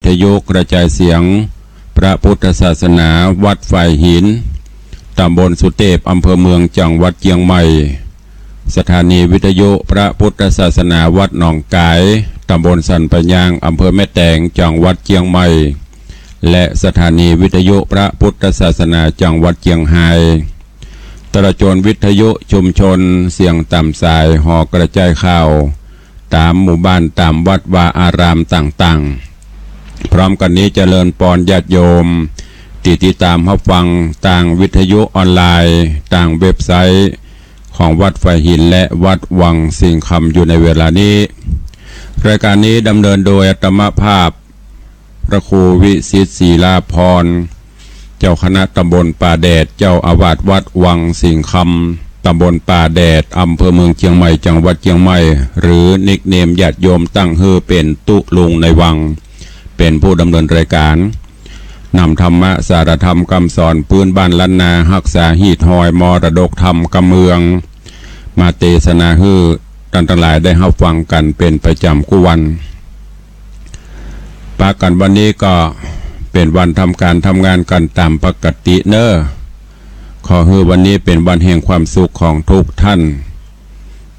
ทยุกระจายเสียงพระพุทธศาสนาวัดฝ่ายหินตำบลสุเทพอำเภอเมืองจังหวัดเชียงใหม่สถานีวิทยุพระพุทธศาสนาวัดหนองกายตำบลสันปะยางอำเภอแม่แตงจังหวัดเชียงใหม่และสถานีวิทยุพระพุทธศาสนาจังหวัดเชียงไฮ้ตระจนวิทยุชุมชนเสียงต่ำสายห่อกระจายข่าวตามหมู่บ้านตามวัดวาอารามต่างๆพร้อมกันนี้เจริญปอนญาติโยมติดตามรับฟังต่างวิทยุออนไลน์ต่างเว็บไซต์ของวัดฝ่ายหินและวัดวังสิงคำอยู่ในเวลานี้รายการนี้ดำเนินโดยอาตมาภาพพระครูวิสิตศรีลาภรณ์เจ้าคณะตำบลป่าแดดเจ้าอาวาสวัดวังสิงคำตำบลป่าแดดอำเภอเมืองเชียงใหม่จังหวัดเชียงใหม่หรือนิกเนมญาติโยมตั้งฮือเป็นตุลุงในวังเป็นผู้ดำเนินรายการนำธรรมะสารธรรมคำสอนพื้นบ้านล้านนารักษาหีดหอยมรดกธรรมกำเมืองมาเทศนาฮือท่านทั้งหลายได้รับฟังกันเป็นประจำคู่วันปากันวันนี้ก็เป็นวันทำการทำงานกันตามปกติเนอะขอให้วันนี้เป็นวันแห่งความสุขของทุกท่าน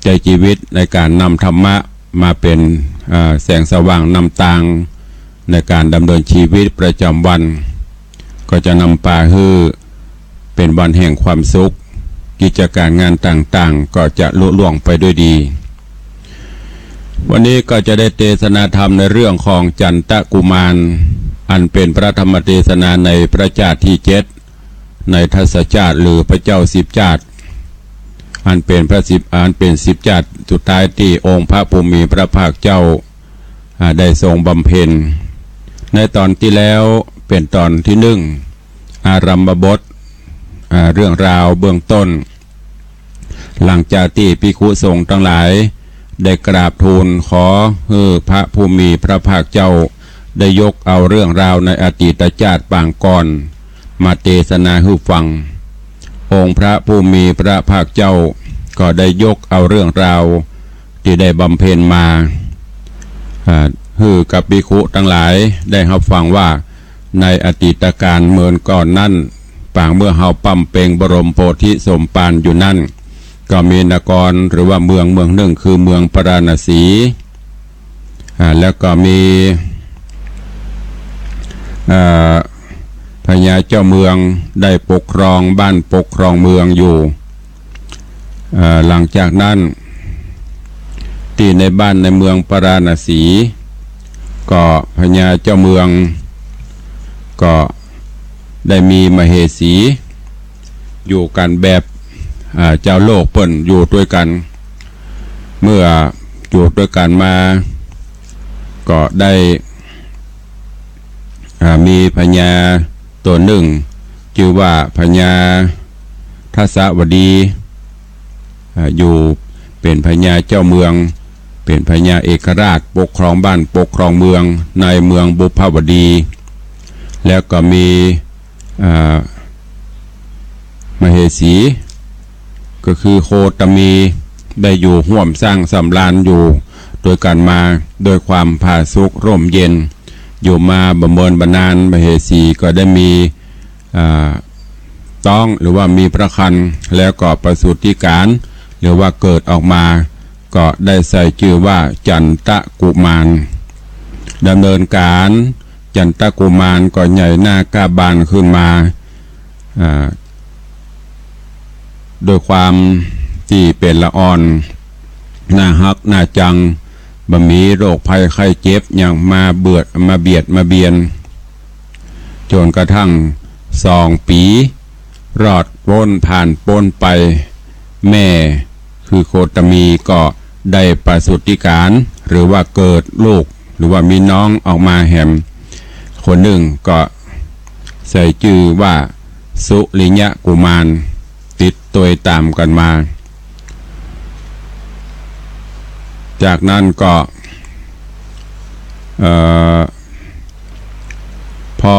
ใจชีวิตในการนำธรรมะมาเป็นแสงสว่างนำทางในการดำเนินชีวิตประจำวันก็จะนำพาให้เป็นวันแห่งความสุขกิจการงานต่างๆก็จะลุล่วงไปด้วยดีวันนี้ก็จะได้เทศนาธรรมในเรื่องของจันทกุมารอันเป็นพระธรรมเทศนาในพระชาติที่7ในทัศจาติหรือพระเจ้า10ชาติอันเป็น10ชาติสุดท้ายที่องค์พระภูมิพระภาคเจ้าได้ทรงบำเพ็ญในตอนที่แล้วเป็นตอนที่1อารัมภบทเรื่องราวเบื้องต้นหลังจากที่ภิกขุสงฆ์ทั้งหลายได้กราบทูลขอให้พระภูมิพระภาคเจ้าได้ยกเอาเรื่องราวในอดีตชาติปางก่อนมาเทศนาให้ฟังองค์พระภูมิพระภาคเจ้าก็ได้ยกเอาเรื่องราวที่ได้บำเพ็ญมาให้กับภิกขุทั้งหลายได้รับฟังว่าในอดีตการเมื่อก่อนนั้นปางเมื่อเฮาปั๊มเปงบรมโพธิสมภารอยู่นั่นก็มีนครหรือว่าเมืองหนึ่งคือเมืองปราณสีแล้วก็มีพญาเจ้าเมืองได้ปกครองบ้านปกครองเมืองอยู่หลังจากนั้นที่ในบ้านในเมืองปราณสีก็พญาเจ้าเมืองก็ได้มีมเหสีอยู่กันแบบเจ้าโลกเปิ้นอยู่ด้วยกันเมื่ออยู่ด้วยกันมาก็ได้มีพญาตัวหนึ่งชื่อว่าพญาทัศวดีอยู่เป็นพญาเจ้าเมืองเป็นพญาเอกราชปกครองบ้านปกครองเมืองในเมืองบุพวดีแล้วก็มีมเหสีก็คือโคตมีได้อยู่ห่วมสร้างสำราญอยู่โดยกันมาโดยความผาสุกร่มเย็นอยู่มาบำเพ็ญบานานมเหสีก็ได้มีต้องหรือว่ามีพระคันแล้วก็ประสูติการหรือว่าเกิดออกมาก็ได้ใส่ชื่อว่าจันทกุมารดำเนินการจันทกุมารก็ใหญ่หน้ากาบานขึ้นมาโดยความที่เป็นละอ่อนหน้าฮักหน้าจังบ่มีโรคภัยไข้เจ็บอย่างมาเบียดมาเบียนจนกระทั่ง2 ปีรอดพ้นผ่านพ้นไปแม่คือโคตมีก็ได้ประสูติการหรือว่าเกิดลูกหรือว่ามีน้องออกมาแหมคนหนึ่งก็ใส่ชื่อว่าสุริยะกุมารติดตัวตามกันมาจากนั้นก็พอ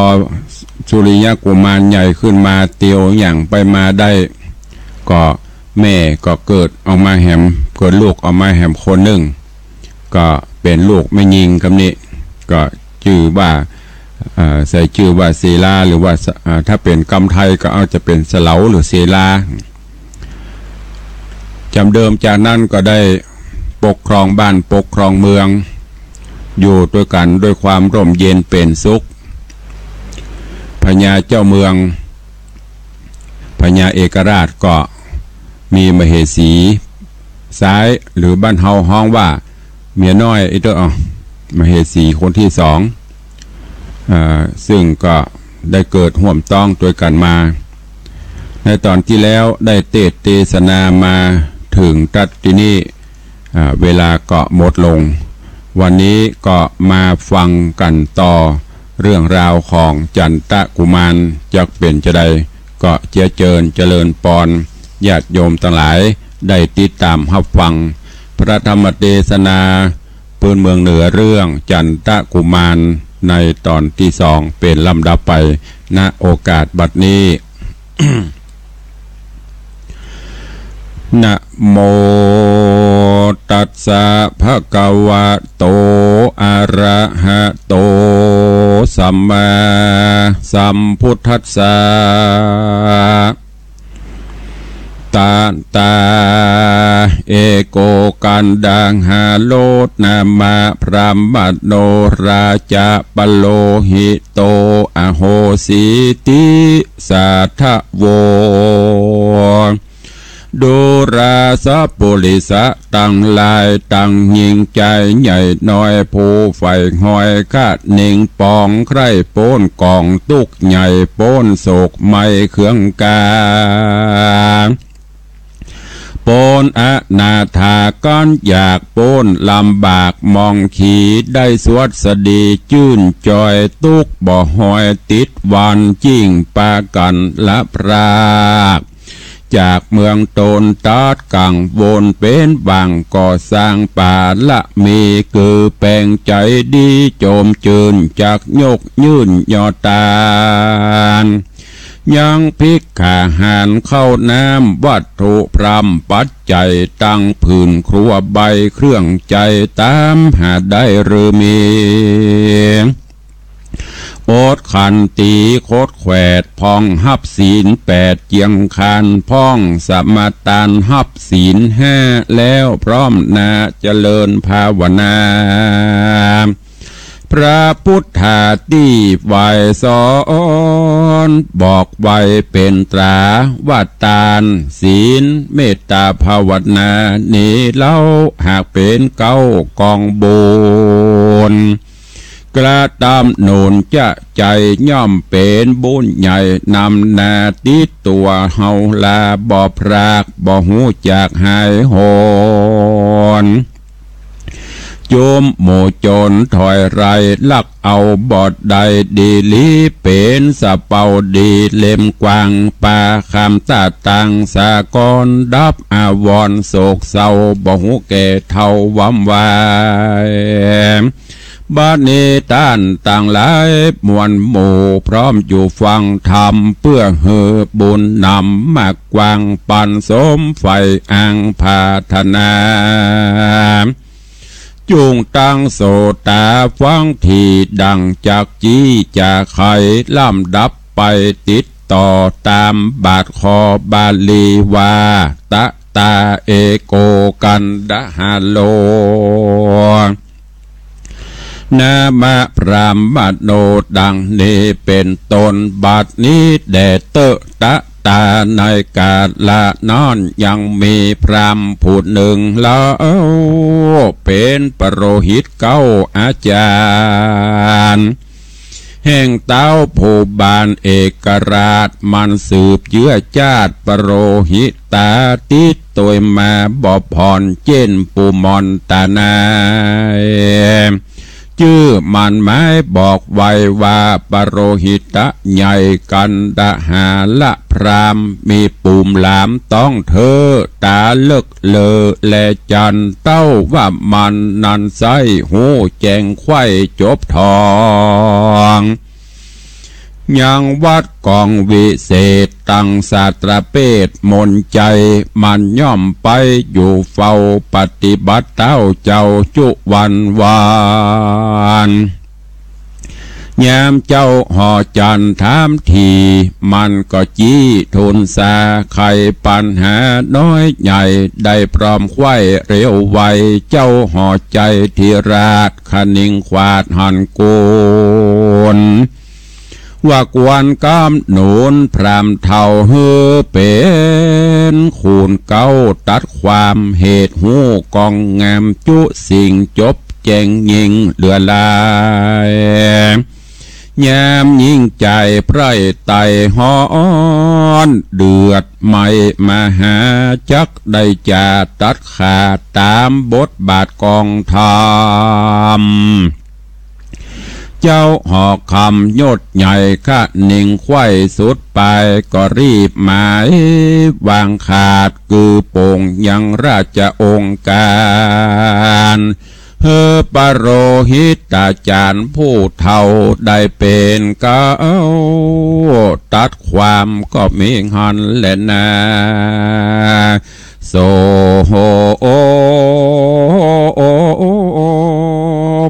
สุริยะกุมารใหญ่ขึ้นมาเตียวอย่างไปมาได้ก็แม่ก็เกิดออกมาแหมเกิดลูกออกมาแหมคนหนึ่งก็เป็นลูกไม่ยิงคำนี้ก็ชื่อว่า ใส่ชื่อว่าเสลาหรือว่าถ้าเป็นกำไทยก็เอาจะเป็นสเหลาหรือเสลาจำเดิมจากนั้นก็ได้ปกครองบ้านปกครองเมืองอยู่ด้วยกันด้วยความร่มเย็นเป็นสุขพญาเจ้าเมืองพญาเอกราชก็มีมเหสีซ้ายหรือบ้านเฮาห้องว่าเมียน้อยไอ้ตัวมเหสีคนที่สองซึ่งก็ได้เกิดห่วมต้องด้วยกันมาในตอนที่แล้วได้เทศนามาถึงตัดที่นี่เวลาก็หมดลงวันนี้ก็มาฟังกันต่อเรื่องราวของจันตะกุมารจะเป็นจะใดก็เจริญปอนญาติโยมทั้งหลายได้ติดตามรับฟังพระธรรมเทศนาปืนเมืองเหนือเรื่องจันตะกุมารในตอนที่สองเป็นลำดับไปณโอกาสบัดนี้ นะโมตัสสะภะคะวะโตอะระหะโตสัมมาสัมพุทธัสสะตาเอโกกันดังหาโลดนามาพรหมโนราจาปโลหิโตอโหสิติสัทธโวดูราสะปุริสะตั้งลายตั้งยิงใจใหญ่น้อยผู้ไฟหอยคาดนิ่งปองใครโป้นกองตุกใหญ่โป้นโศกไม่เครื่องกาโปนอนาถาก้อนอยากโปนลำบากมองขีได้สวดสดีจื่นจอยตุกบ่หอยติดวันจิ้งปากันละพรากจากเมืองโตนตาดกังโวนเป็นบางก่อสร้างป่าละมีคือแปลงใจดีโจมจืนจากยกยื่นยอตานยังพิกขาหารเข้าน้ำวัตถุพรำปัจจัยตั้งผื่นครัวใบเครื่องใจตามหาได้หรือมีโอดขันตีโคดแขวดพองหับศีล8เจียงคานพ้องสมาตานหับศีล5แล้วพร้อมนาเจริญภาวนาพระพุทธาที่ไหวสอนบอกไว้เป็นตราวัตานศีลเมตตาภาวนานี้เล่าหากเป็นเก้ากองบุญกระตำโนนจะใจย่อมเป็นบุญใหญ่นำนาติดตัวเฮาลาบ่พรากบ่หูจากหายโหนโจมโมโจนถอยไรลักเอาบอดใดดีลีเป็นสะเปาดีเล่มกวางปาคำตาตังสากรดับอาวรโศกเศร้าบ่หูแก่เท่าวัมวายบาณีต้านต่างหลายมวลหมู่พร้อมอยู่ฟังธรรมเพื่อเหือบุญนำมากกวางปันสมไฟอังพาธนาจุงตั้งโสตาฟังที่ดังจากจี้จากไขล่ำดับไปติดต่อตามบาทคอบาลีวาตะตาเอโกกันดะฮาโลนามาพรามโนดังนี้เป็นตนบัดนี้แด่เตอะตะตาในกาลละนอนยังมีพรามผู้หนึ่งแล้วเป็นปโรหิตเก้าอาจารย์แห่งเต้าผู้บานเอกราชมันสืบเยื้อจาดปโรหิตาติดตัวมาบ่พรเจนปูมอนตานาชื่อมันไม้บอกไว้ว่าปโรหิตะใหญ่กันดาหาละพรามมีปุ่มหลามต้องเธอตาเลิกเลอและจันเต้าว่ามันนันไซหูแจงไข่จบทองยังวัดกองวิเศษตั้งศาสตราเพศมนใจมันย่อมไปอยู่เฝ้าปฏิบัติเต้าเจ้าจุวันวาน ยามเจ้าห่อจันถามทีมันก็จี้ทุนสาไขปัญหาน้อยใหญ่ได้พร้อมไข้เร็วไวเจ้าห่อใจทีราชคนิ่งควาดหันโกนว่ากวนกำหนุนพรามเท่าเฮือเป็นคูณเก้าตัดความเหตุหูกองงามจุสิ่งจบแจงยิงเหลือลายยามยิ่งใจไพร่ไต่ฮ้อนเดือดไม่มาหาจักได้จะตัดขาดตามบทบาทกองธรรมเจ้าหอกคำยดใหญ่ข้านิ่งไข้สุดไปก็รีบหมายวางขาดคือโป่งยังราชองค์การเฮอปโรหิตาจารย์ผู้เท่าได้เป็นเก้าตัดความก็มีหันแหละนาโซโห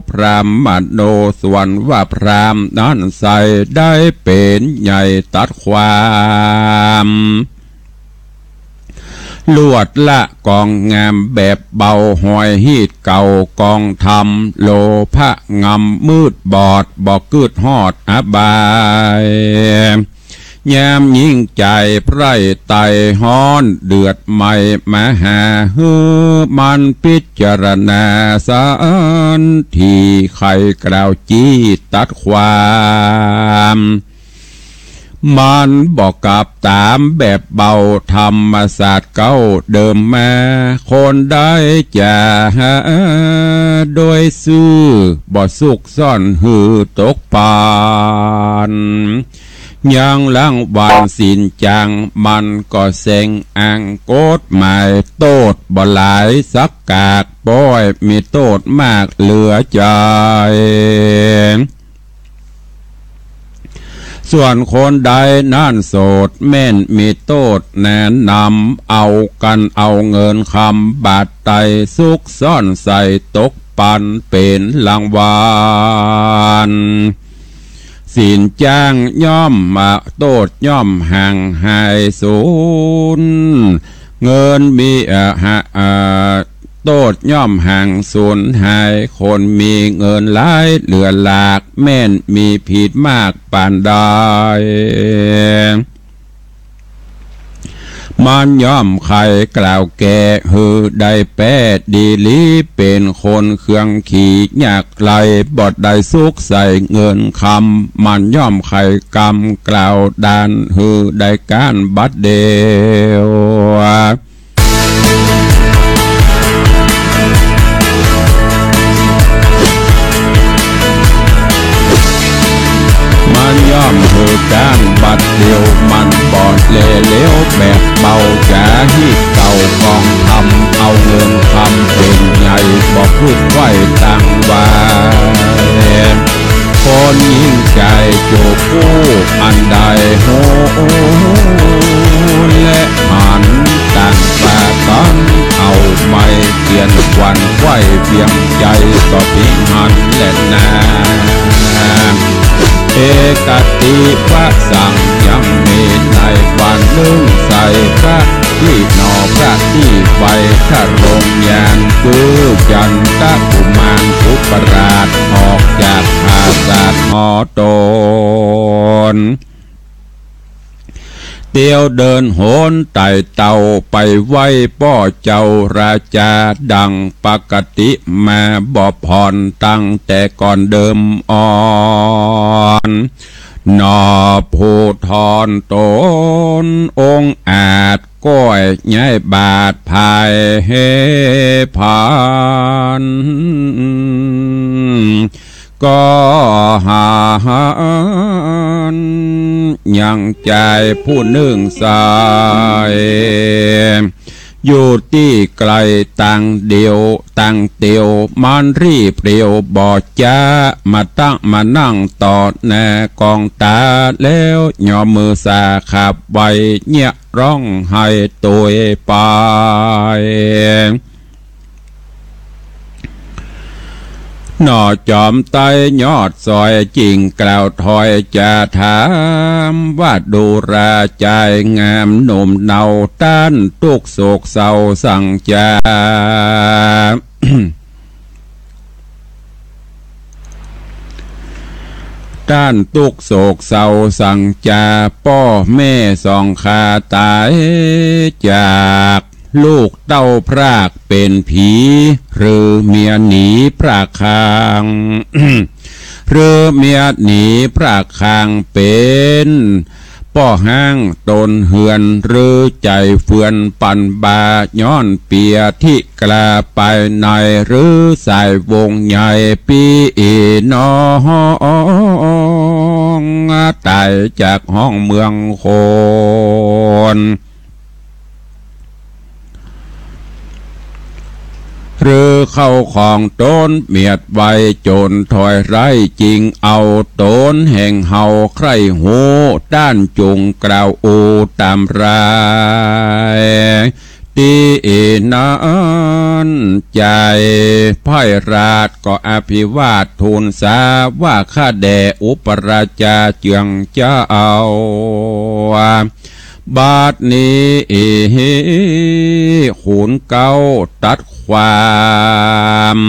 พรามมโนส่วนว่าพรามนั้นใส่ได้เป็นใหญ่ตัดความลวดละกองงามแบบเบาหอยฮีดเก่ากองทำโลภะงำมืดบอดบอกกึดหอดอบายยามยิ่งใจไพร่ไต่ฮ้อนเดือดไม่มาหาเฮือมันพิจารณาสารที่ใครกล่าวจี้ตัดความมันบอกกับตามแบบเบาธรรมศาสตร์เก้าเดิมมาคนได้จะหาโดยซื่อบ่สุกซ่อนหือตกปานยังลังวานสินจังมันก็เสงอ่างโกดหมายโตดบ่หลายสักกากป้อยมีโตดมากเหลือใจส่วนคนใดนั่นโสดแม่นมีโตดแนะนำเอากันเอาเงินคำบาดไตซุกซ่อนใส่ตกปันเป็นรางวัลสินจ้างย่อมมาโตดย่อมห่างหายสูญเงินมีโตดย่อมห่างสูญหายคนมีเงินหลายเหลือหลากแม่นมีผิดมากปานใดมันย่อมใครกล่าวแก่หือได้แปดดีลีเป็นคนเครื่องขี่ยากไกลบดได้สุกใส่เงินคำมันย่อมใครกำกล่าวดานหือได้การบัดเดียวมันย่อมเหตุการบัดเดียวมันบอดเล่เลี้ยวแบบเบาจ๋าฮีดเก่ากองทำเอาเงินคำเป็นใหญ่บอกพูดไว้ตั้งไว้คนยิ่งใจโจผู้อันใดโหและหันตั้งปากันเอาไม่เปลี่ยนวันไหวเพียงใจก็พิหันและนาเอกติพระสั่งยังมีในวันหนึ่งใส่พระที่นอพระที่ไฟถ้าลงยานคือจันทกุมารอุปราชออกจากภาษาหอตนเตียวเดินโหนไต่เต่าไปไหว้ป้อเจ้าราชาดังปกติมาบ่ผ่อนตั้งแต่ก่อนเดิมอ่อนนอผู้ทอนตนองอาจก้อยย้ายบาดภายเฮพานก็หานยังใจผู้หนึ่งสายอยู่ที่ไกลต่างเดียวต่างเตียวมันรีบเรียวบอดจ้ามาตั้งมานั่งต่อแนกองตาแล้วย่อมือสาขับไว้เนี่ยร้องให้ตัวไป หน่อจอมไตยอดซอยจริงกล่าวถอยจะถามว่าดูราใจงามหนุ่มเนาต้านตุกโศกเศร้าสั่งจา ด้านตุกโศกเศร้าสั่งจาพ่อแม่สองขาตายจากลูกเต้าพรากเป็นผีหรือเมียหนีพรากคาง หรือเมียหนีพรากคางเป็นป้อห้างตนเหือนหรือใจเฟือนปันบาย้อนเปียที่กลาไปในหรือสายวงใหญ่ปีน้องตายจากห้องเมืองโคนหรือเข้าของต้นเมียดไว้โจรถอยไรจริงเอาต้นแห่งเฮาใครหูด้านจุงกล่าวอูตามรายตีนั้นใจพ่อยราชก็อภิวาททูลสาว่าข้าแด่อุปราชาเจืองเจ้าบาดนี้ขุนเก้าตัดความ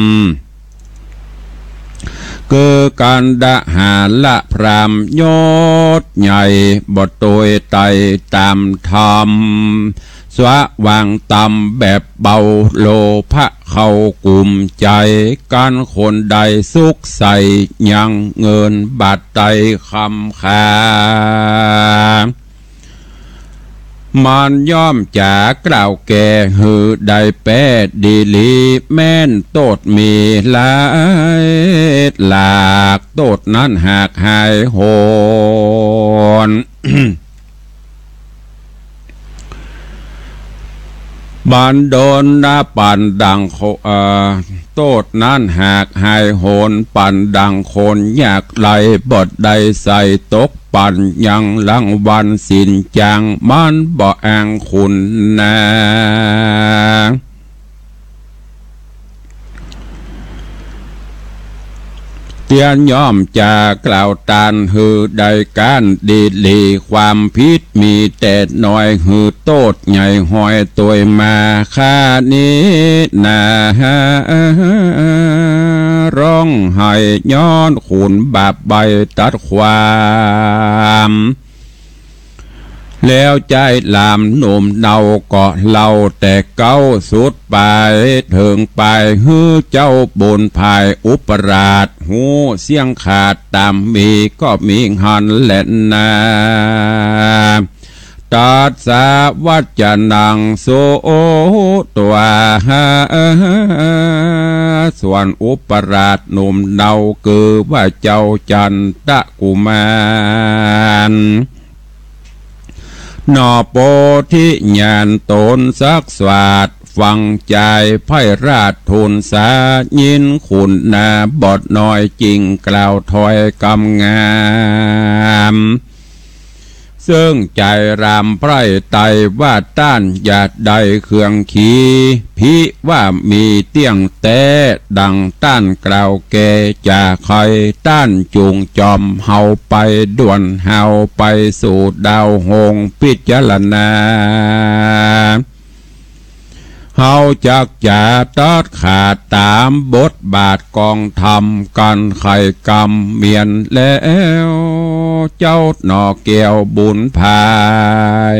เกิดการดะหาละพรามยศใหญ่บทโดยไตตามธรรมสวะวางตำแบบเบาโลภะเข้ากลุ่มใจการคนใดสุขใส่ยังเงินบาทไตคำคามันย่อมจากล่าวแก่หือได้แปดดีลีแม่นโตดมีหลายหลากโตดนั้นหากหายโหน บันโดนนาปันดังโตดนั้นหากหายโหนปันดังคนอยากไหลบดใดใส่ตกปันยังลังวันสินจังมันบ่แองคุณนาเตียนย่อมจากล่าวตานหือใดการดีลีความพิษมีแต่น้อยหือโตดใหญ่หอยตัวมาค่านี้นาร้องไห้ย้อนขุนบาปใบตัดความแล้วใจลามหนุ่มเนาเกาะเล่าแต่เก้าสุดไปถึงไปฮื้อเจ้าบุญภายอุปราชหูเสียงขาดตามมีก็มีหันแหลนาตัดสาวัจจนังโสตัวส่วนอุปราชหนุ่มเนาคือว่าเจ้าจันตะกุมารนอโปธิญาณตนสักสวาดฟังใจไพราชทูลสายินขุนนาบทน้อยจริงกล่าวถอยกำงามซึ่งใจรามไพร่ไตว่าต้านหยาดใดเครื่องขีพิว่ามีเตี้ยงแต่ดังต้านกล่าวแก่จะคอยต้านจูงจอมเฮาไปด่วนเฮาไปสู่ดาวหงพิจารณาเฮาจักจะตัดขาดตามบทบาทกองธรรมกันไข่กรรมเมียนแล้วเจ้าหน่อเกี่ยวบุญภาย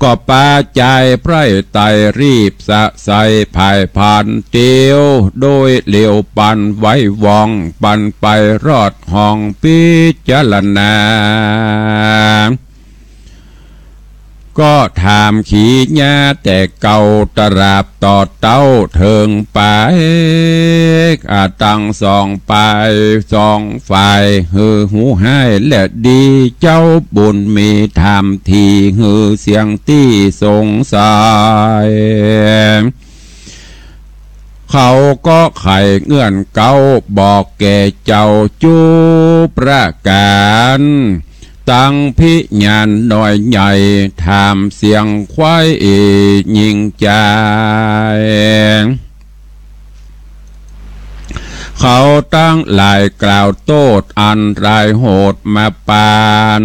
ก็ปาใจไพร่ไตรีบสะใสภายผ่านเตียวโดยเหลียวปันไว้วองปันไปรอดห้องพิจารณาก็ถามขีญาแต่เก่าตราบต่อเต้าเถิงไปตั้งสองไปสองฝ่ายหือหูให้และดีเจ้าบุญมีธรรมทีหือเสียงที่สงสัยเขาก็ไข่เงื่อนเก้าบอกแก่เจ้าจูประการตั้งพิญาณหน่อยใหญ่ถามเสียงควายยิงใจ เขาตั้งหลายกล่าวโตดอันรายโหดมาปาน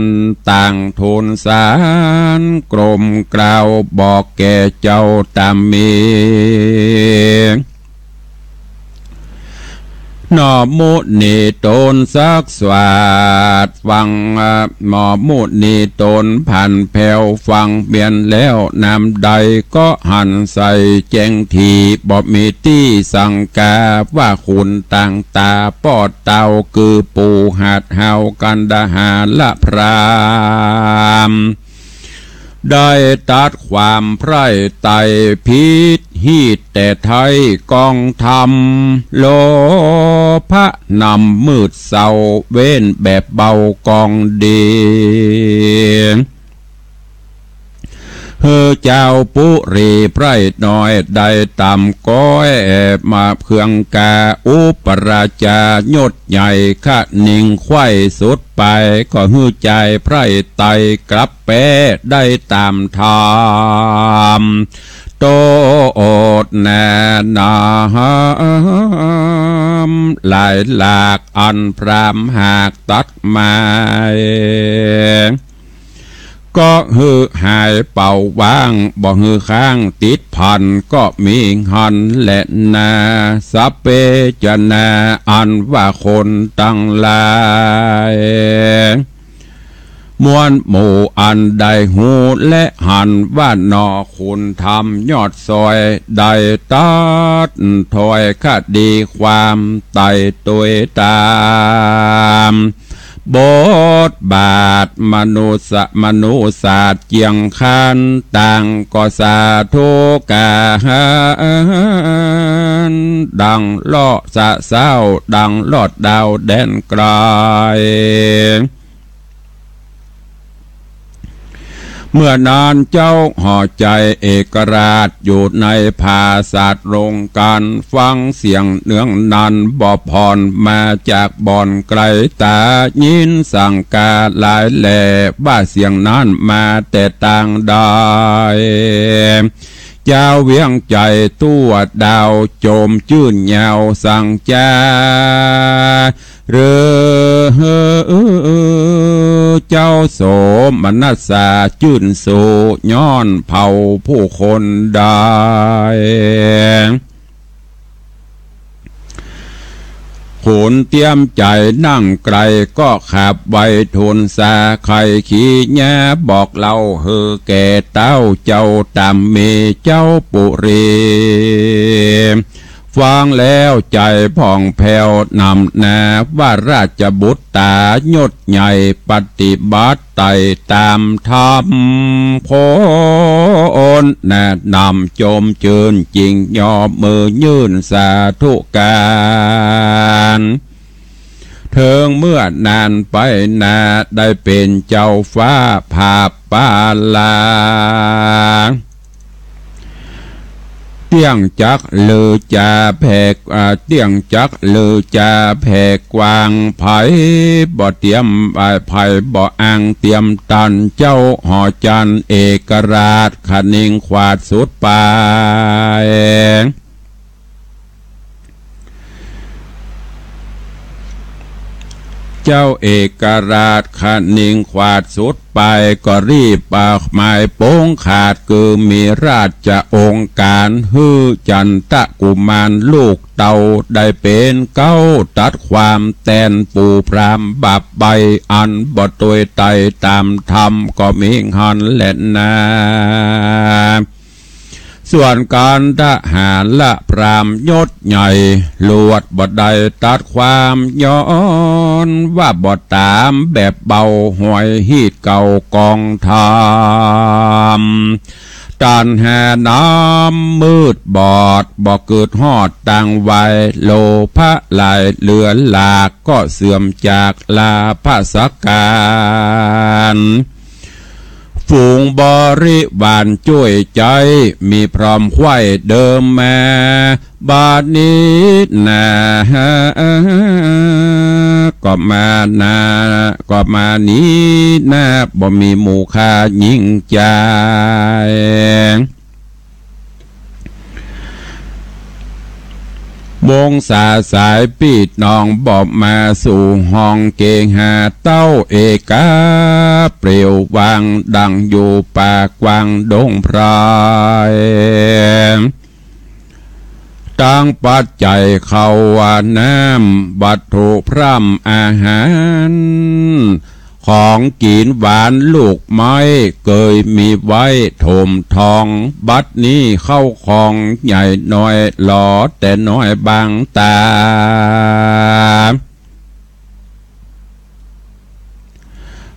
ต่างทูลสารกรมกล่าวบอกแก่เจ้าตามมีหนอมุนีตนซักสวัสดฟังหมอมุนีตนผ่านแผ่วฟังเบียนแล้วนำใดก็หันใส่แจ้งทีบ่มีที่สังกาว่าคุณต่างตาปอดเตาคือปูหัดเฮากันดาหาละพรามได้ตัดความไพร่ไตพิษฮีดแต่ไทยกองธรรมโลภะนำมืดเศร้าเว้นแบบเบากองดีเฮอเจ้าปุรีไพร่น้อยได้ต่ำก้อยมาเพื่องกาอุปราชายศใหญ่ขะนิ่งไข่สุดไปก็หื้อใจไพร่ไตกลับแปได้ตามธรรมโตอดแน่นาหลายหลากอันพรามหากตัดไม้ก็หือหายเป่าว่างบ่หือข้างติดพันก็มีหันและนาสัพเพจนาอันว่าคนตั้งหลายมวลหมู่อันใดหูและหันว่านอคุณทำยอดซอยใดตัดถอยคดีความไต่ตัวตามบทบาทมนุษาเจียงคันต่างก็สาธุกาดังล่อสะเศร้าดังลอดดาวแดนไกลเมื่อนานเจ้าห่อใจเอกราชอยู่ในภาศาสตร์โรงการฟังเสียงเนืองนันบ่พรมาจากบ่อนไกลตายินสั่งกาหลายแหล่บ้าเสียงนั้นมาแต่ต่างได้เจ้าเวียงใจตัวดาวโจมจื่นยาวสั่งจ้าเเจ้าโสมนัสสาจื่นโสย้อนเผ่าผู้คนได้โขนเตรียมใจนั่งไกลก็ขับไว้ทุนสาไข่ขี้แง่บอกเล่าเฮอแก่เต้าเจ้าตามเมเจ้าปุรีฟังแล้วใจผ่องแผ้วนำนาว่าราชบุตรตายศใหญ่ปฏิบัติไต่ตามธรรมโพนแนะนำโจมเจิญจริงยอมมือยื่นสาธุการเถิงเมื่อนานไปนาได้เป็นเจ้าฟ้าภาพปาลาเตียงจักลือจาแผกเตียงจักลือจาแผกกวางไผ่บ่เตรียมไผ่บ่อ่างเตรียมตันเจ้าหอจันเอกราชขนิ่งขวาดสุดไปเจ้าเอกราชขนิ่งขวาดสุดไปก็รีบปากหมายโป้งขาดคือมีราชองค์การฮือจันตะกุมารลูกเต่าได้เป็นเก้าตัดความแตนปูพรามบับใบอันบ่ตวยไตตามธรรมก็มีหันและนาส่วนการทหารละพรามยศใหญ่ลวดบ่ได้ตัดความย้อนว่าบ่ตามแบบเบาหวยฮีดเก่ากองทามตานแห่น้ำมืดบอดบ่เกิดหอดต่างวัยโลภะลายเหลือหลากก็เสื่อมจากลาภสักการฝูงบริวารช่วยใจมีพร้อมไข่เดิมแม่บาดนี้นะก็มานี้นะบ่มีหมู่ค่ายิ่งใจม วงสาสายปีดน้องบอบมาสู่ห้องเกงหาเต้าเอกาเปรียววางดังอยู่ป่ากวางดงพรายตั้งปัจจัยเข้าว่าน้ำวัตถุพร่ำอาหารของกินหวานลูกไม้เกยมีไว้ถมทองบัดนี้เข้าของใหญ่น้อยหลอแต่น้อยบางตา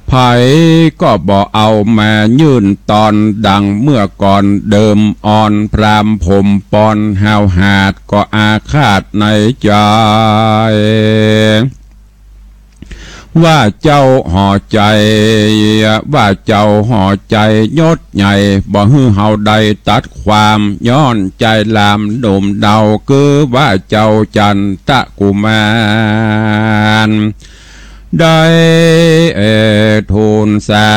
ไผก็บ่เอามายื่นตอนดังเมื่อก่อนเดิมอ่อนพรามผมปอนหาวหาดก็อาฆาตในใจว่าเจ้าห่อใจว่าเจ้าห่อใจยศใหญ่บ่ฮือเฮาใดตัดความย้อนใจลามโดมเดาคือว่าเจ้าจันตะกุมารได้ทูลสา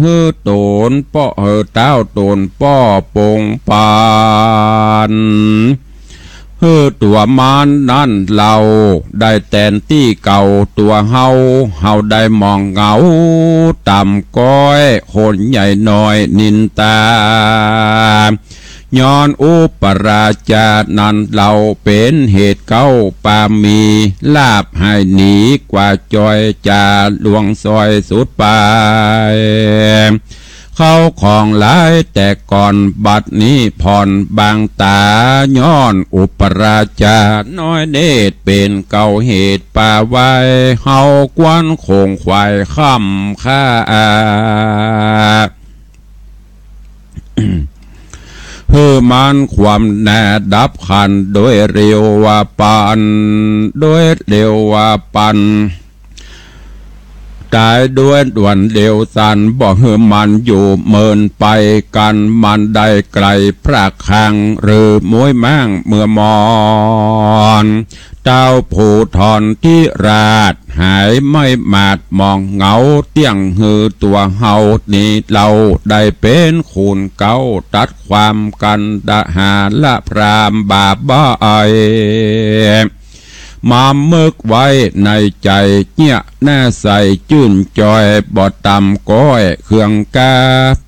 ฮือโตนป้อเต้าโตนป้อปงปานตัวมานนั่นเราได้แตนที่เก่าตัวเฮาได้มองเงาต่ำก้อยคนใหญ่น้อยนินตาย้อนอุปราชานั้นเราเป็นเหตุเก้าปามีลาบให้หนีกว่าจอยจาลวงซอยสุดไปเข้าของหลายแต่ก่อนบัดนี้ผ่อนบางตาย้อนอุปราชาน้อยเดชเป็นเก่าเหตุป่าไว้เฮากวนคงควายค่ำค่าเพื่อมันความแน่ดับขันโดยเร็วว่าปันโดยเร็วว่าปันตายด้วยด่วนเดียวสันบอกเฮือมันอยู่เมินไปกันมันได้ไกลพระคังหรือมวยมั่งเมื่อมอนเจ้าผู้ทอนที่ราดหายไม่มาดมองเงาเตี้ยงหือตัวเฮานี่เราได้เป็นคูณเก้าตัดความกันดาหาละพรามบาบ้าไอมาเมึกไว้ในใจเนี่ยแน่ใส่จื่นจอยบ่ต่ำก้อยเครื่องกา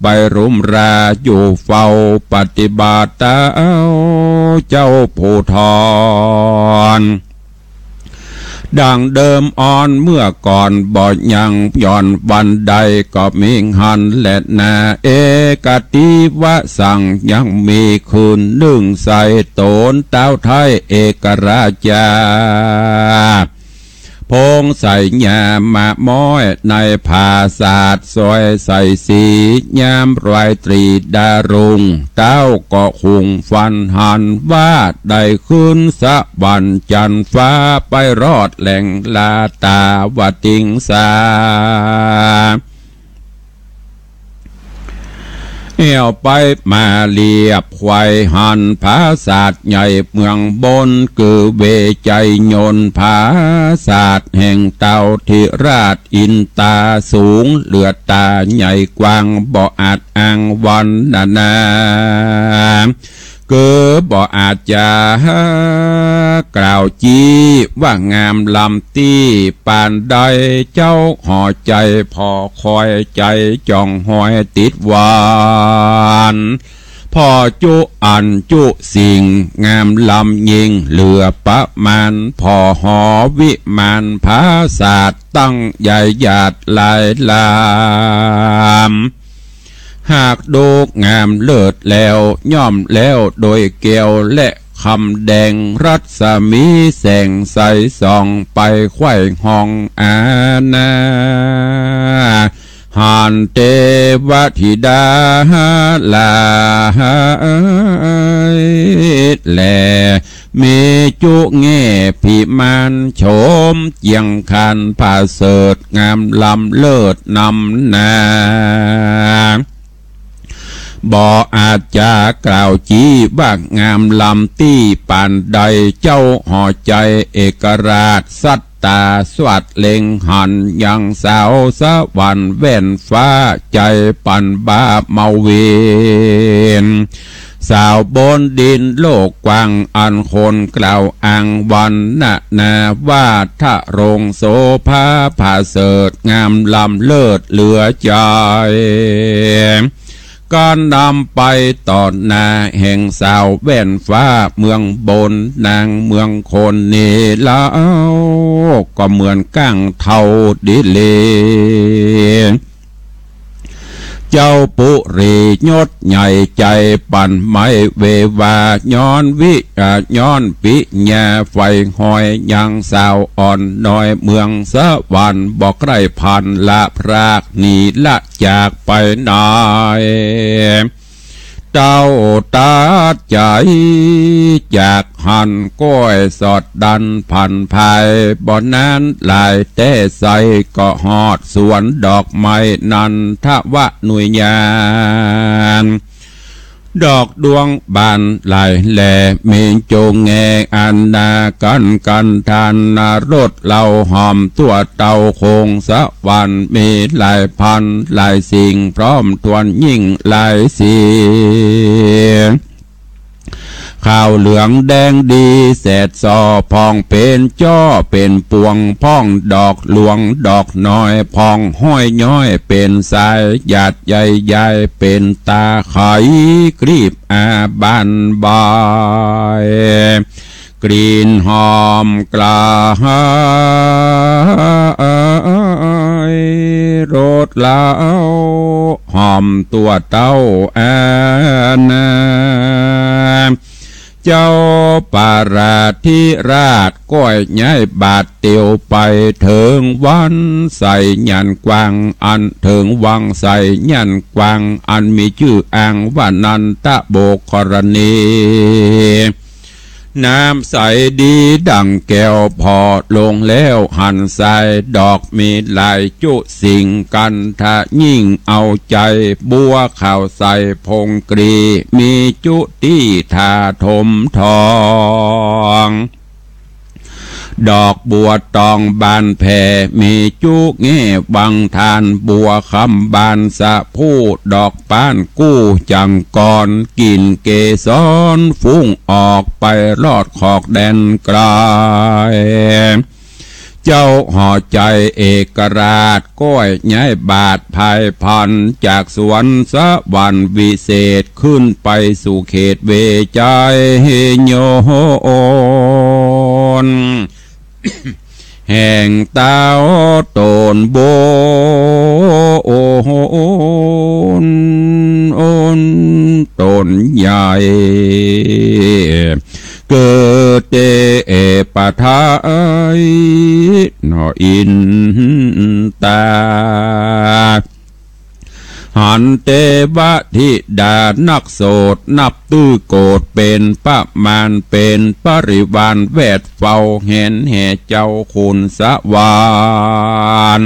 ไปรุมราอยู่เฝ้าปฏิบัติเจ้าผู้ทอนดังเดิมอ่อนเมื่อก่อนบ่ยังย่อนวันใดก็มีหันและนาเอกติวะสั่งยังมีคืนนึ่งใส่โตนเต้าไทยเอกราชาพงใส่ยามมาม้อยในภาศาสตร์ซอยใส่สียามรอยตรีดารุงเต้าก็คุงฟันหันว่าได้ขึ้นสะบันจันฟ้าไปรอดแหล่งลาตาวติงสาเอวไปมาเรียบควายหันภาศาสตร์ใหญ่เมืองบนคือเวใจยนภาศาสตร์แห่งเต่าธิราชอินตาสูงเหลือตาใหญ่กว้างบ่อาจอ้างวันนาเกือบ่อาจจะกล่าวจี้ว่างามลำตี้ปานใดเจ้าห่อใจพอคอยใจจ้องหอยติดหวานพอจุอันจุสิ่งงามลำยิงเหลือประมาณพอหอวิมานภาศาสตร์ตั้งใหญ่หยาดลายลามหากดูงามเลิศแล้วย่อมแล้วโดยเกลียวและคำแดงรัศมีแสงใสส่องไปไขว้ห้องอาณาหานเทวธิดาลาแลมีจุเง่พิมานโฉมเจียงคันผาเสดงามลำเลิศนำนาบ่อาจจะกล่าวจี้ว่างามลำตี้ปานใดเจ้าห่อใจเอกราชสัตตาสวัสดเล็งหันยังสาวสวรรค์แว่นฟ้าใจปันบาเมาเวน สาวบนดินโลกกว้างอันคนกล่าวอ้างวันนาว่าทะรงโสภาผาเสดงามลำเลิศเหลือใจการนำไปต่อหน้าแห่งสาวแว่นฟ้าเมืองบนนางเมืองคนนี่แล้วก็เหมือนก้างเท่าดิเลเจ้าปุรียศใหญ่ใจปั่นไม้เววาย้อนย้อนปิญาไฟหอยยังสาวอ่อนน้อยเมืองสวรรค์บอกไรพันละพรากหนีละจากไปนายเจ้าตาใจจากหันก้อยสอดดันพันภายบ่อนั้นลายแต่ใสก็หอดสวนดอกไม้นันทวะหน่วยยานดอกดวงบานลายแหล่เมงโจงแงอันนากันทานนารถเหล่าหอมตัวเต่าโคงสะวันมีลายพันลายสิ่งพร้อมทวนยิ่งลายเสียงข้าวเหลืองแดงดีแสดซอพองเป็นจ้อเป็นปวงพ่องดอกหลวงดอกน้อยพองห้อยย้อยเป็นสายหยาดใหญ่เป็นตาไขกรีบอาบานบายกลิ่นหอมกลายรสเหล้าหอมตัวเต้าอานาเจ้าปาราธิราชก้อยย้ายบาทเตียวไปเถิงวันใส่ยันกวางอันเถิงวังใส่ยันกวางอันมีชื่ออ้างว่านันทโบกรณีน้ำใสดีดังแก้วพอลงแล้วหันใส่ดอกมีลายจุสิ่งกันทะยิ่งเอาใจบัวข่าวใส่พงกรีมีจุที่ทาถมทองดอกบัวตองบานแผ่มีจุเง่บังทานบัวคำบานสะผู้ดอกปานกู้จังก่อนกินเกสรฟุ้งออกไปลอดขอกแดนไกลเจ้าห่อใจเอกราชก้อยย้ายบาทภายพันจากสวนสวรรค์วิเศษขึ้นไปสู่เขตเวใจโยนแห่งเต้าตนโบโอนตนใหญ่เกิดเตปะทายนออินตาหันเตวะธิดานักโสดนับตื้อโกดเป็นประมาณเป็นปริวารแวดเฝ้าเห็นแห่เจ้าคุณสวาน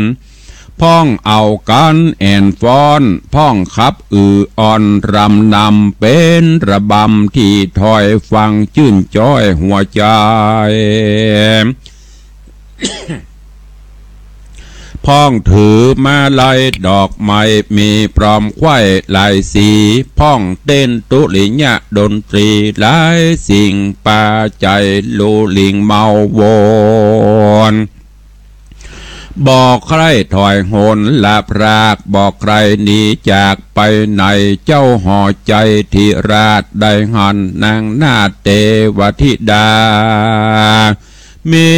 พ้องเอากันแอนฟ้อนพ้องขับอ่อนรำนำเป็นระบำที่ถอยฟังชื่นจ้อยหัวใจพ้องถือมาลัยดอกไม้มีพร้อมไข่ลายสีพ้องเต้นตุลิญะดนตรีหลายสิ่งปาใจลูลิงเมาวนบอกใครถอยโหนละพรากบอกใครหนีจากไปไหนเจ้าห่อใจทิราชได้หันนางนาเตวธิดามี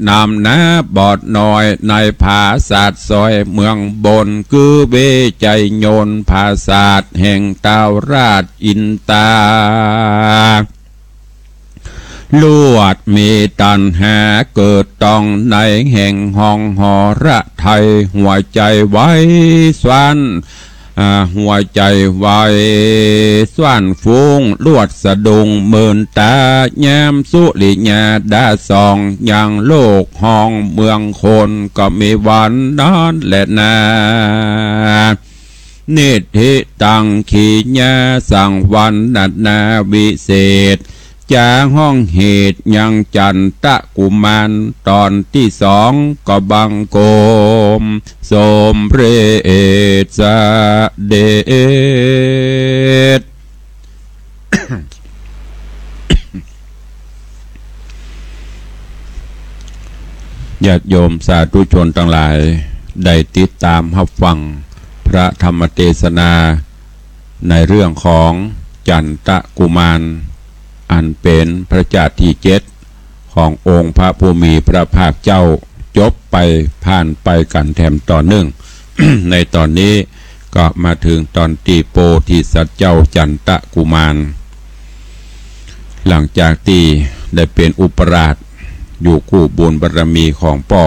นำนาบอดน้อยในภาษาซอยเมืองบนคือเวใจโยนภาษาแห่งเต้าราชอินตาลวดมีตันหาเกิดต้องในแห่งห้องหอระไทยหัวใจไว้สวนหัวใจไว้สวนฟุ้งลวดสะดุงหมื่นตายามสุริญาดาสองอย่างโลกห้องเมืองคนก็มีวันนั้นแหละนานิธิตังขีญาสั่งวันนัดนาวิเศษจากห้องเหตุยังจันตะกุมารตอนที่สองก็บังโกมสมเพรศเดช ญาติโยมสาธุชนทั้งหลายได้ติดตามรับฟังพระธรรมเทศนาในเรื่องของจันตะกุมารอันเป็นพระเจ้าที่7ขององค์พระผู้มีพระภาคเจ้าจบไปผ่านไปกันแถมต่อเนื่อง ในตอนนี้ก็มาถึงตอนตีโปธิสัตว์เจ้าจันตะกุมารหลังจากที่ได้เป็นอุปราชอยู่คู่บุญบารมีของป่อ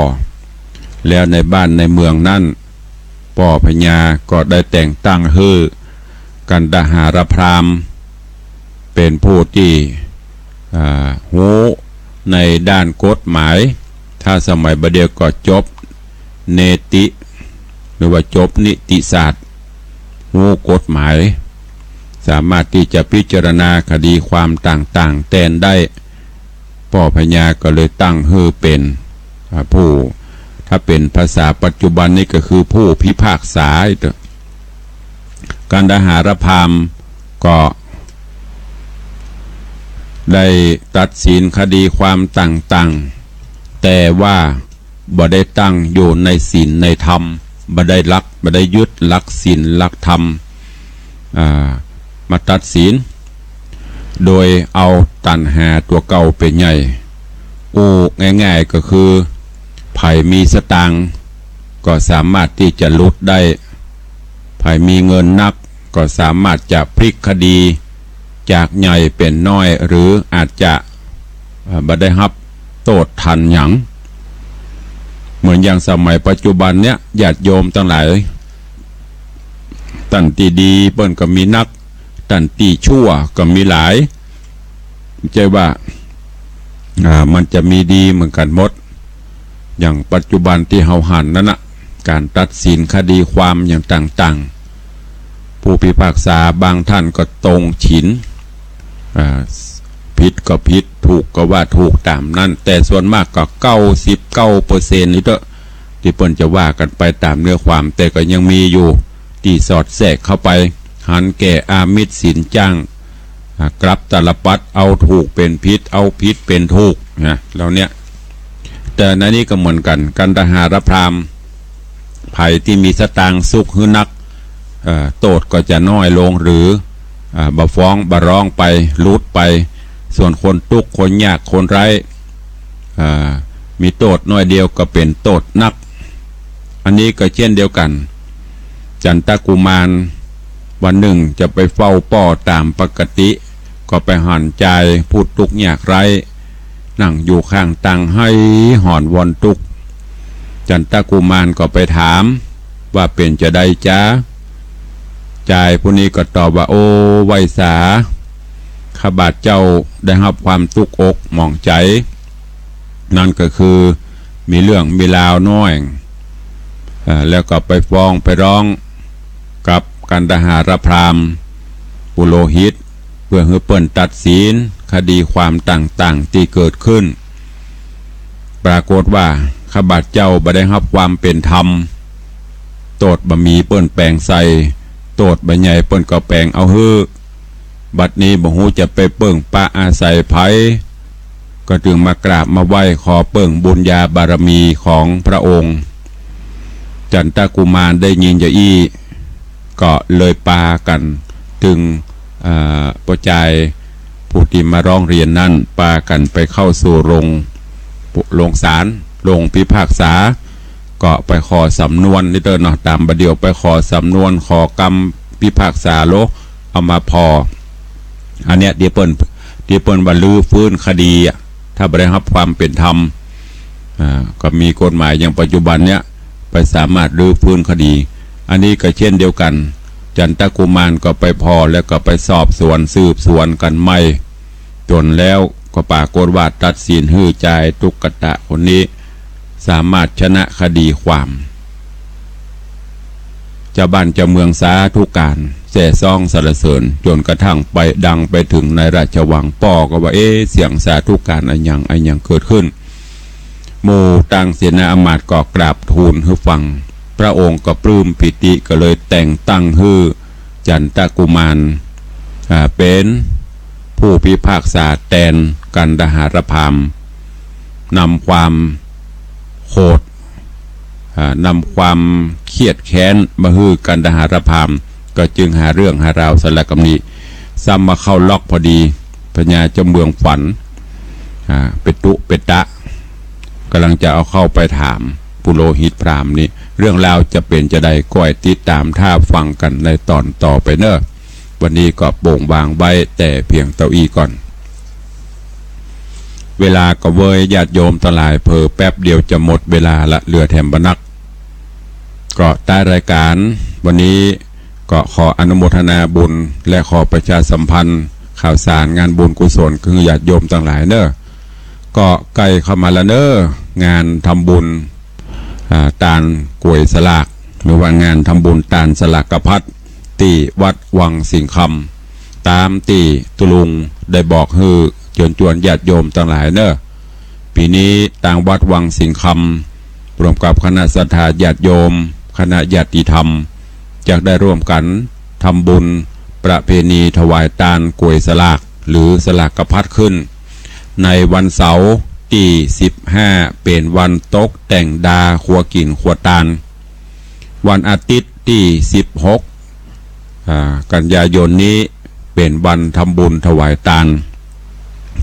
แล้วในบ้านในเมืองนั้นป่อพญาก็ได้แต่งตั้งฮือกันดหารพราหมณ์เป็นผู้ที่หูในด้านกฎหมายถ้าสมัยบดเดียวก็จบเนติหรือว่าจบนิติศาสตร์หูกฎหมายสามารถที่จะพิจารณาคดีความต่างๆแทนได้ป่อพญาก็เลยตั้งฮือเป็นผู้ถ้าเป็นภาษาปัจจุบันนี้ก็คือผู้พิพากษากันดหารพราหมณ์ก็ได้ตัดสินคดีความต่างๆแต่ว่าบ่ได้ตั้งอยู่ในศีลในธรรมบ่ได้ยึดหลักศีลหลักธรรมมาตัดสินโดยเอาตัณหาตัวเก่าเป็นใหญ่ง่ายๆก็คือไผ่มีสตางค์ก็สามารถที่จะลดได้ไผ่มีเงินนักก็สามารถจะพลิกคดีจากใหญ่เป็นน้อยหรืออาจจะบ่ได้รับโทษทันหยังเหมือนอย่างสมัยปัจจุบันเนี้ยญาติโยมทั้งหลายตันตีดีเปิ้นก็มีนักตันตีชั่วก็มีหลายใจว่ามันจะมีดีเหมือนกันหมดอย่างปัจจุบันที่เฮาหันนั่นนะการตัดสินคดีความอย่างต่างๆผู้พิพากษาบางท่านก็ตรงฉินผิดก็ผิดถูกก็ว่าถูกตามนั้นแต่ส่วนมากก็99%นี่เถอะที่เปิ้นจะว่ากันไปตามเนื้อความแต่ก็ยังมีอยู่ที่สอดแทรกเข้าไปหันแก่อามิตรสินจ้างกลับตาลปัดเอาถูกเป็นผิดเอาผิดเป็นถูกนะแล้วเนี้ยแต่ในนี้ก็เหมือนกันกันดหารพราหมณ์ไผ่ที่มีสตางค์สุขหื้อนักโทษก็จะน้อยลงหรือบ่ฟ้องบ่ร้องไปลุดไปส่วนคนทุกข์คนยากคนไร้มีโทษน้อยเดียวก็เป็นโทษนักอันนี้ก็เช่นเดียวกันจันตะกุมารวันหนึ่งจะไปเฝ้าป่อตามปกติก็ไปหันใจพูดทุกข์ยากไร้นั่งอยู่ข้างตังให้หอนวอนทุกข์จันตะกุมารก็ไปถามว่าเป็นจะได้จ้าใจผู้นี้ก็ตอบว่าโอ้ไวสาข้าบาทเจ้าได้รับความทุกข์อกหมองใจนั่นก็คือมีเรื่องมีราวน้อยแล้วก็ไปฟ้องไปร้องกับกันดหารพราหมณ์ปุโรหิตเพื่อให้เปิ้นตัดสินคดีความต่างๆที่เกิดขึ้นปรากฏว่าข้าบาทเจ้าบ่ได้รับความเป็นธรรมโทษบ่มีเปิ้นแปลงใส่โทษบ่ใหญ่เปิ้นก็แปลงเอาฮื้อบัดนี้บ่ฮู้จะไปเปิ้งปะอาศัยไผก็จึงมากราบมาไหว้ขอเปิ้งบุญญาบารมีของพระองค์จันตะกุมารได้ยินอย่างอี้ก็เลยปากันถึงประจายผู้ที่มาร้องเรียนนั่นปากันไปเข้าสู่โรงศาลโรงพิพากษาก็ไปขอสำนวนนี่เด้อเนาะตามประเดี๋ยวไปขอสำนวนขอกรรมพิพากษาโลเอามาพออันเนี้ยเดี๋ยวเปิ้นบรรลือฟื้นคดีถ้าบ่ได้รับความเป็นธรรมก็มีกฎหมายอย่างปัจจุบันเนี้ยไปสามารถรื้อฟื้นคดีอันนี้ก็เช่นเดียวกันจันตะกุมารก็ไปพอแล้วก็ไปสอบสวนสืบสวนกันไม่จนแล้วก็ปรากฏว่าตัดสินฮื้อใจทุกกตะคนนี้สามารถชนะคดีความเจ้าบ้านเจ้าเมืองสาธุการแส่ซองสรรเสริญจนกระทั่งไปดังไปถึงในราชวังป่อก็ว่าเสียงสาธุการอันยังเกิดขึ้นหมู่ต่างเสนาอมาตย์ก็กราบทูลให้ฟังพระองค์ก็ปลื้มปิติก็เลยแต่งตั้งฮื้อจันตะกุมารเป็นผู้พิพากษาแทนกันดหารพราหมณ์นำความ โหดนำความเครียดแค้นมาฮือกันดหารพามก็จึงหาเรื่องหาราวสลักกำนี้ซ้ำมาเข้าล็อกพอดีพญาเจ้าเมืองฝันเป็ดตุเป็ดตะกำลังจะเอาเข้าไปถามปุโรหิตพราหมณ์นี่เรื่องราวจะเป็นจะได้ก้อยติดตามท่าฟังกันในตอนต่อไปเนอะวันนี้ก็โป่งวางใบแต่เพียงเต้าอี้ก่อนเวลาก็เวยญาติโยมตลายเพอแป๊บเดียวจะหมดเวลาละเรือแถมบนักก็ใต้รายการวันนี้ก็ขออนุโมทนาบุญและขอประชาสัมพันธ์ข่าวสารงานบุญกุศลคือญาติโยมต่างหลายเนอะก็ใกล้เข้ามาแล้วเนอะงานทำบุญตาลกล้วยสลากหรือว่างานทำบุญตาลสลากกระพัดที่วัดวังสิงคำตามที่ตุลุงได้บอกฮือเชิญชวนญาติโยมต่างหลายเนอะปีนี้ต่างวัดวังสิงคำรวมกับคณะศรัทธาญาติโยมคณะญาติธรรมจะได้ร่วมกันทำบุญประเพณีถวายตาลกล้วยสลากหรือสลากกระพัดขึ้นในวันเสาร์ที่15เป็นวันตกแต่งดาขัวกินขัวตาลวันอาทิตย์ที่16กันยายนนี้เป็นวันทำบุญถวายตาล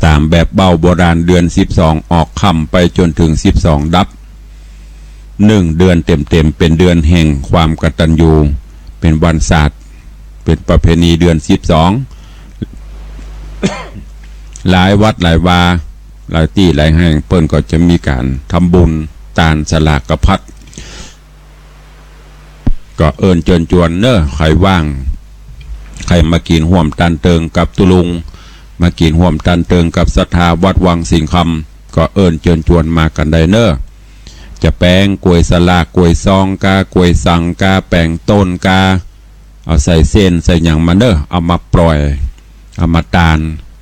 ตามแบบเบ้าโบราณเดือน12ออกค่ำไปจนถึง12ดับ1เดือนเต็มเป็นเดือนแห่งความกตัญญูเป็นวันศาสตร์เป็นประเพณีเดือน12หลายวัดหลายวาหลายที่หลายแห่งเปิ้นก็จะมีการทำบุญตาลสลากกระพัดก็เอิญเชิญชวนเนอะใครว่างใครมากินห่วมตันเติงกับตุลุงมากินห่วมตันเติงกับศรัทธาวัดวังสิงคำก็เอิญเชิญชวนมากันได้เนอะจะแป้งกล้วยสลากกล้วยซองกากล้วยสังกาแป้งต้นกาเอาใส่เส้นใส่หยังมาเนอะเอามาปล่อยเอามาตาล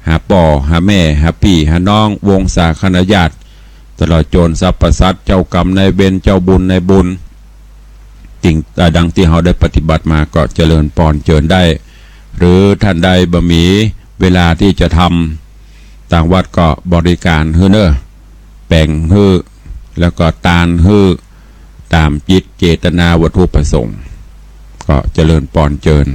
หาป่อหาแม่หาพี่หาน้องวงศาคณะญาติตลอดโจรสรรพสัตว์เจ้ากรรมนายเวรเจ้าบุญนายบุญสิ่งดังที่เราได้ปฏิบัติมาก็เจริญปอนเจิญได้หรือท่านใดบ่มีเวลาที่จะทำต่างวัดก็บริการฮือเนอะแป่งฮือแล้วก็ตาลฮือตามจิตเจตนาวัตถุประสงค์ก็เจริญปอนเจิญ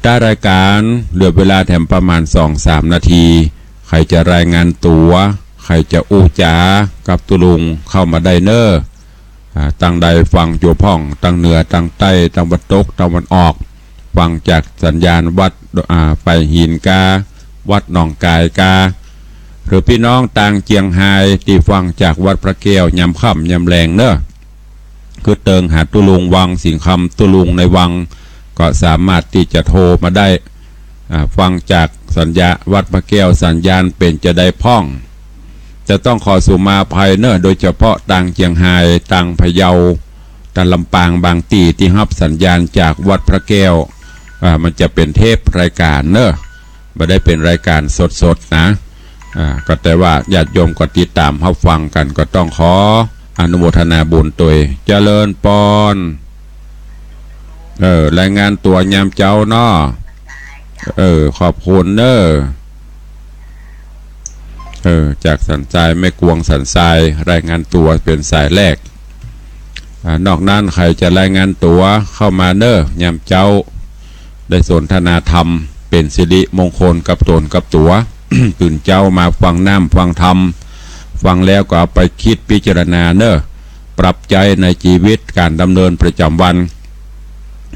ได้รายการเหลือเวลาแถมประมาณ 2-3 นาทีใครจะรายงานตัวใครจะอู้จากับตุลุงเข้ามาได้เนอะตั้งใดฟังจัวพ่องตั้งเหนือตั้งใต้ตั้งวัดตกตั้งวันออกฟังจากสัญญาณวัดไปหินกาวัดหนองกายกาหรือพี่น้องต่างเจียงไฮ้ที่ฟังจากวัดพระแก้วยำค่ำยำแรงเนอะคือเติงหาตุลุงวังสิงคำตุลุงในวังก็สามารถที่จะโทรมาได้ฟังจากสัญญาวัดพระแก้วสัญญาณเป็นจะได้พ่องจะต้องขอสุมาภัยเนอะโดยเฉพาะต่างเจียงไฮ้ต่างพะเยาต่างลำปางบางตีที่รับสัญญาณจากวัดพระแก้วมันจะเป็นเทปรายการเนอะไม่ได้เป็นรายการสดๆนะก็แต่ว่าญาติโยมก็ติดตามรับฟังกันก็ต้องขออนุโมทนาบุญตัวเจริญปอนรายงานตัวยามเจ้าเนาะขอบคุณเนอะจากสันทรายไม่กวงสันทรายรายงานตัวเป็นสายแรกนอกนั้นใครจะรายงานตัวเข้ามาเนอะยามเจ้าได้สนทนาธรรมเป็นสิริมงคลกับตนกับตัว ตื่นเจ้ามาฟังน้ำฟังธรรมฟังแล้วก็เอาไปคิดพิจารณาเนอะปรับใจในชีวิตการดำเนินประจำวัน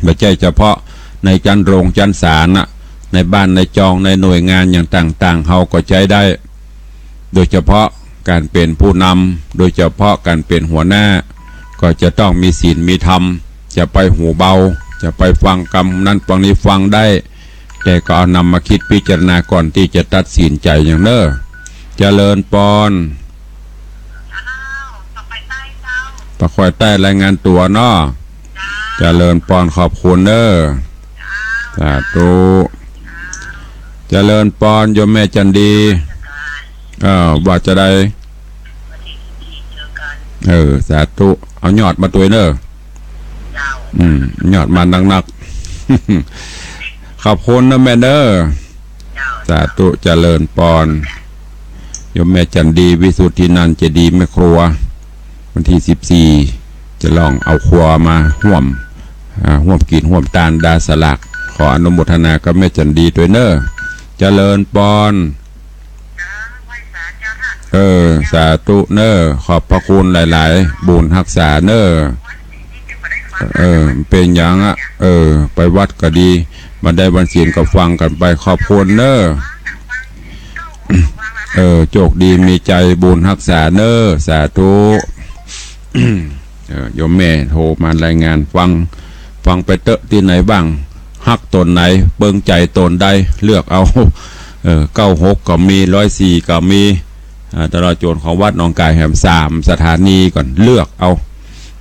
ไม่ใช่เฉพาะในจันโรงจันศาลในบ้านในจองในหน่วยงานอย่างต่างๆเฮาก็ใช้ได้โดยเฉพาะการเป็นผู้นำโดยเฉพาะการเป็นหัวหน้าก็จะต้องมีศีลมีธรรมจะไปหูเบาจะไปฟังคำนั้นฟังนี้ฟังได้แต่ก็เอานำมาคิดพิจารณาก่อนที่จะตัดสินใจอย่างเนอะเจริญปอนปะคอยใต้รายงานตัวเนาะเจริญปอนขอบคุณเนอะสาธุเจริญปอนโยมแม่จันดีว่าจะได้สาธุเอายอดมาตัวเนอะยอดมานักๆขอบคุณนะแม่เนอะสาธุเจริญปอนโยมแม่จันดีวิสุทธินันท์เจดีแม่ครัว วันที่14จะลองเอาครัวมาห่วมกินห่วมตาลดาสลักขออนุโมทนากับแม่จันดีด้วยเนอเจริญปอนสาธุเนอขอบพระคุณหลายๆบุญรักษาเนอเป็นอย่างไปวัดก็ดีมาได้วันศีลก็ฟังกันไปขอบคุณเนอโชคดีมีใจบุญรักษาเนอสาธุโยมแม่โทรมารายงานฟังไปเตอะที่ไหนบ้างฮักตนไหนเบิ่งใจตนใดเลือกเอา96ก็มี104ก็มีตลอดโจรของวัดหนองกายแห่ม3สถานีก่อนเลือกเอา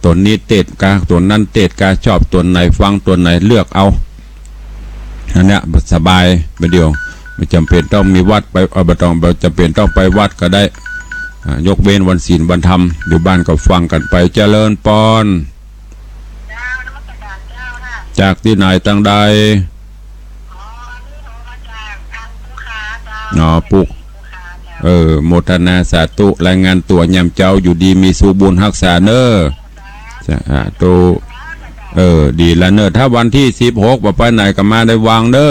ตนนี้เตดกาตนนั้นเตดกาชอบตนไหนฟังตนไหนเลือกเอาอันเนี้ยสบายไปเดียวไม่จำเป็นต้องมีวัดไปอบตจำเป็นต้องไปวัดก็ได้ยกเว้นวันศีลวันธรรมอยู่บ้านก็ฟังกันไปเจริญปอนจากที่ไหนตั้งใดปุกโมทนาสาธุรายงานตัวยำเจ้าอยู่ดีมีสุบุญรักษาเนอสาธุดีละเนอถ้าวันที่16ไปไหนก็มาได้วางเนอ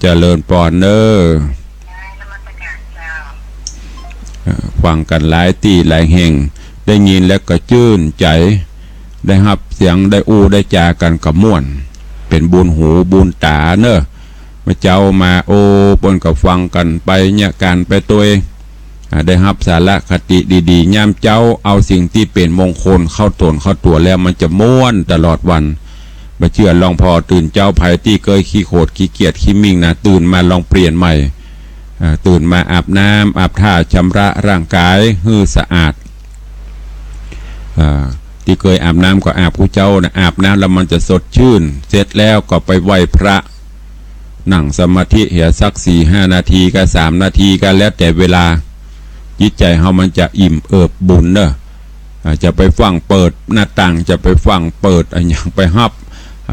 เจริญปอนเนอฟังกันหลายตีหลายแห่งได้ยินแล้วก็ชื่นใจได้รับเสียงได้ได้จากันกับม่วนเป็นบุญหูบุญตาเนอมาเจ้ามาปนกับฟังกันไปเนี่ยการไปตัวเองได้รับสาระคติดีๆย่ำเจ้าเอาสิ่งที่เป็นมงคลเข้าตนเข้าตัวแล้วมันจะม่วนตลอดวันมาเชื่อลองพอตื่นเจ้าภัยที่เคยขี้โขดขี้เกียจขี้มิ่งนะตื่นมาลองเปลี่ยนใหม่ตื่นมาอาบน้ำอาบท่าชำระร่างกายให้สะอาดที่เคยอาบน้ำก็อาบผู้เจ้านะอาบน้ำแล้วมันจะสดชื่นเสร็จแล้วก็ไปไหว้พระนั่งสมาธิเหี่ยสัก4-5 นาทีก็3 นาทีก็แล้วแต่เวลาจิตใจเขามันจะอิ่มเอิบบุญเนอะจะไปฟังเปิดหน้าต่างจะไปฟังเปิดอะไรอย่างไปฮับ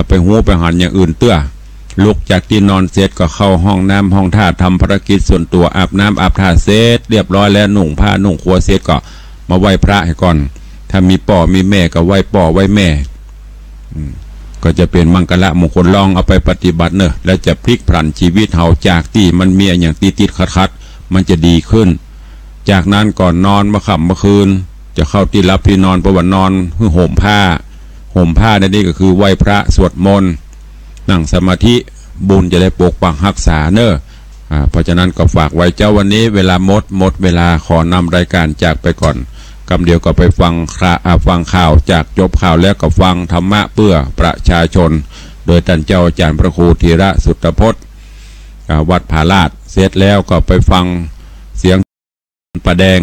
ไปหูไปหันอย่างอื่นเตื้อลุกจากที่นอนเสร็จก็เข้าห้องน้ำห้องท่าทำภารกิจส่วนตัวอาบน้ำอาบท่าเสร็จเรียบร้อยแล้วนุ่งผ้านุ่งครัวเสร็จก็มาไหว้พระให้ก่อนถ้ามีป่อมีแม่ก็ไหว้ป่อไหว้แม่ก็จะเป็นมังกรมงคลลองเอาไปปฏิบัติเนอะแล้วจะพลิกผันชีวิตเฮาจากที่มันมีอย่างติดขัดมันจะดีขึ้นจากนั้นก่อนนอนเมื่อค่ำเมื่อคืนจะเข้าที่รับที่นอนประวันนอนคือห่มผ้านี่ก็คือไหว้พระสวดมนต์นั่งสมาธิบุญจะได้ปกปักรักษาเนอะเพราะฉะนั้นก็ฝากไว้เจ้าวันนี้เวลาหมดเวลาขอนำรายการจากไปก่อนกำเดียวก็ไปฟังข่าวจากจบข่าวแล้วก็ฟังธรรมะเพื่อประชาชนโดยท่านเจ้าอาจารย์พระครูธีระสุตตพจน์วัดผาลาดเสร็จแล้วก็ไปฟังเสียงประแดง